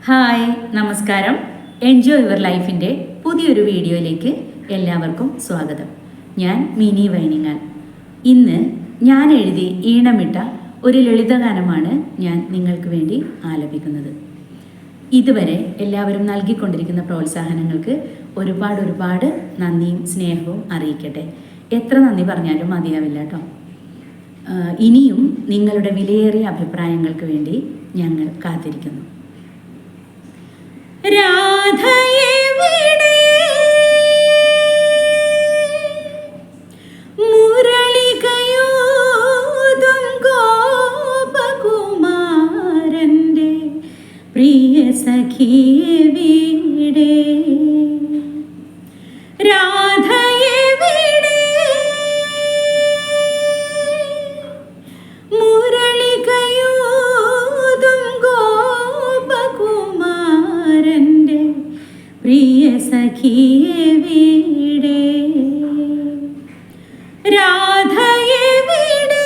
Hi, നമസ്കാരം. Enjoy your ലൈഫിൻ്റെ പുതിയൊരു വീഡിയോയിലേക്ക് എല്ലാവർക്കും സ്വാഗതം. ഞാൻ മിനി വൈനിങ്ങാൽ. ഇന്ന് ഞാൻ എഴുതി ഈണമിട്ട ഒരു ലളിതഗാനമാണ് ഞാൻ നിങ്ങൾക്ക് വേണ്ടി ആലപിക്കുന്നത്. ഇതുവരെ എല്ലാവരും നൽകിക്കൊണ്ടിരിക്കുന്ന പ്രോത്സാഹനങ്ങൾക്ക് ഒരുപാട് നന്ദിയും സ്നേഹവും അറിയിക്കട്ടെ. എത്ര നന്ദി പറഞ്ഞാലും മതിയാവില്ല കേട്ടോ. ഇനിയും നിങ്ങളുടെ വിലയേറിയ അഭിപ്രായങ്ങൾക്ക് വേണ്ടി ഞങ്ങൾ കാത്തിരിക്കുന്നു. രാധയെവിടെ മുരളികയൂതും ഗോപകുമാരന്റെ പ്രിയ സഖിയെവിടെ? രാധയെവിടെ മുരളികയൂതും ഗോപകുമാരന്റെ പ്രിയ സഖിയെവിടെ? രാധയെവിടെ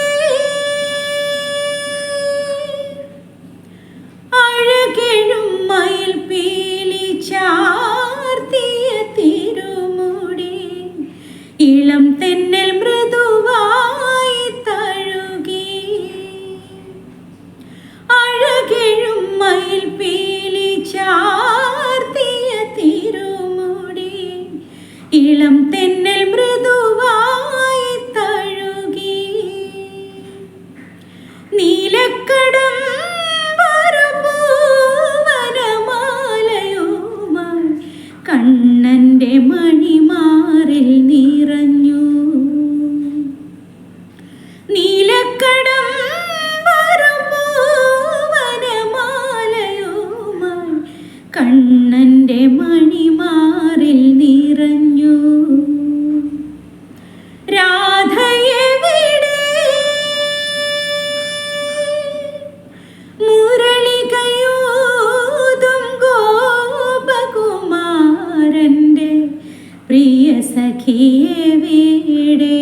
അഴകെഴും മയിൽ പീലി ചാർത്തിയ തിരുമുടി ഇളം തെന്നൽ മൃദുവായി തഴുകി? അഴകെഴും മയിൽ പീലി ചാർത്തിയ തിരുമുടി ഇളം തെന്നൽ മൃദുവായി തഴുകി? നീലക്കടം വനമാലയുമായി കണ്ണന്റെ മണിമാറിൽ നിറഞ്ഞു. നീലക്കടം വനമാലയുമായി കണ്ണന്റെ മണിമാറിൽ നിറഞ്ഞു. രാധയെവിടെ മുരളികയൂതും ഗോപകുമാരന്റെ പ്രിയ സഖിയെവിടെ?